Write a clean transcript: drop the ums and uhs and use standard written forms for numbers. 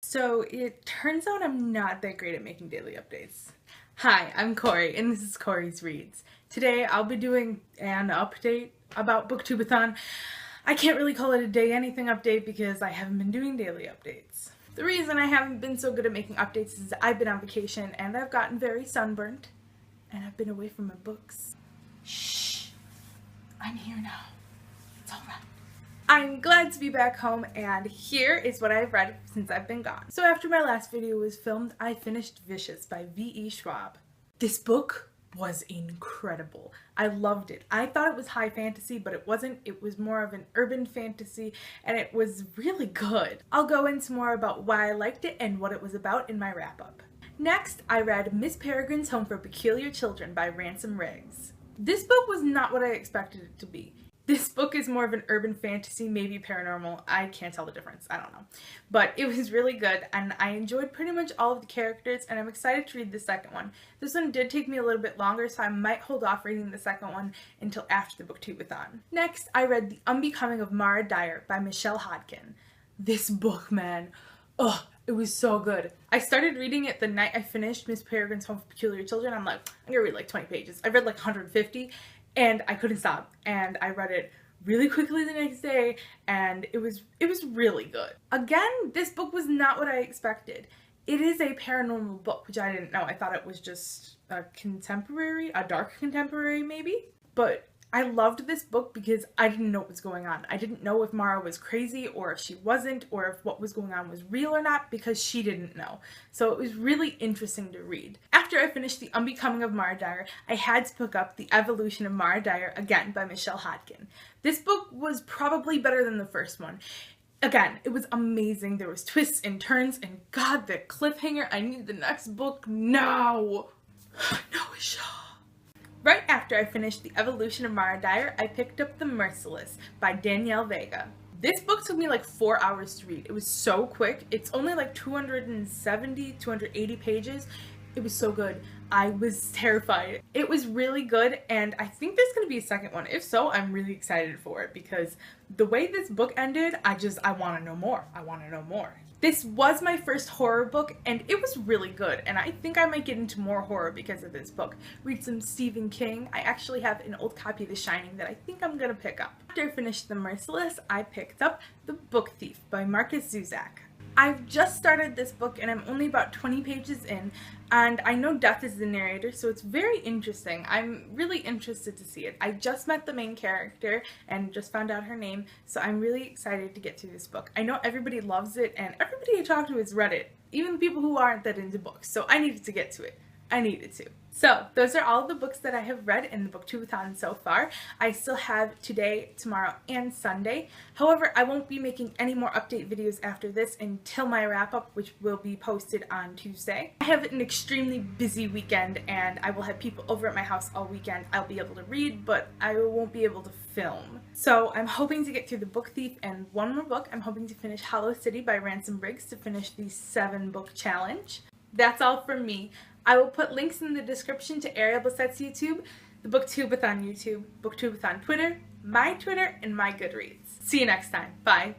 So it turns out I'm not that great at making daily updates. Hi, I'm Cori, and this is Cori's Reads. Today I'll be doing an update about Booktube-a-thon. I can't really call it a day anything update because I haven't been doing daily updates. The reason I haven't been so good at making updates is I've been on vacation and I've gotten very sunburnt and I've been away from my books. Shh, I'm here now. It's alright. I'm glad to be back home, and here is what I've read since I've been gone. So after my last video was filmed, I finished Vicious by V.E. Schwab. This book was incredible. I loved it. I thought it was high fantasy, but it wasn't. It was more of an urban fantasy, and it was really good. I'll go into more about why I liked it and what it was about in my wrap-up. Next, I read Miss Peregrine's Home for Peculiar Children by Ransom Riggs. This book was not what I expected it to be. This book is more of an urban fantasy, maybe paranormal. I can't tell the difference. I don't know. But it was really good, and I enjoyed pretty much all of the characters, and I'm excited to read the second one. This one did take me a little bit longer, so I might hold off reading the second one until after the Booktube-a-thon. Next, I read The Unbecoming of Dyer by Michelle Hodkin. This book, man. Oh, it was so good. I started reading it the night I finished Miss Peregrine's Home for Peculiar Children. I'm like, I'm gonna read like 20 pages. I read like 150. And I couldn't stop, and I read it really quickly the next day, and it was really good. Again, this book was not what I expected. It is a paranormal book, which I didn't know. I thought it was just a contemporary, a dark contemporary maybe, but I loved this book because I didn't know what was going on. I didn't know if Mara was crazy or if she wasn't, or if what was going on was real or not, because she didn't know. So it was really interesting to read. After I finished The Unbecoming of Dyer, I had to pick up The Evolution of Dyer again by Michelle Hodkin. This book was probably better than the first one. Again, it was amazing. There was twists and turns, and God, the cliffhanger. I need the next book now. No, Isha. Right after I finished The Evolution of Dyer, I picked up The Merciless by Danielle Vega. This book took me like 4 hours to read. It was so quick. It's only like 280 pages. It was so good. I was terrified. It was really good, and I think there's going to be a second one. If so, I'm really excited for it because the way this book ended, I want to know more. I want to know more. This was my first horror book, and it was really good, and I think I might get into more horror because of this book. Read some Stephen King. I actually have an old copy of The Shining that I think I'm going to pick up. After I finished The Merciless, I picked up The Book Thief by Marcus Zusak. I've just started this book and I'm only about 20 pages in, and I know Death is the narrator, so it's very interesting. I'm really interested to see it. I just met the main character and just found out her name, so I'm really excited to get through this book. I know everybody loves it, and everybody I talk to has read it, even people who aren't that into books, so I needed to get to it. I needed to. So those are all of the books that I have read in the Booktube-a-thon so far. I still have today, tomorrow, and Sunday. However, I won't be making any more update videos after this until my wrap-up, which will be posted on Tuesday. I have an extremely busy weekend, and I will have people over at my house all weekend. I'll be able to read, but I won't be able to film. So I'm hoping to get through The Book Thief and one more book. I'm hoping to finish Hollow City by Ransom Riggs to finish the 7-book challenge. That's all from me. I will put links in the description to Ariel Bissett's YouTube, the Booktube-a-thon YouTube, Booktube-a-thon Twitter, and my Goodreads. See you next time. Bye.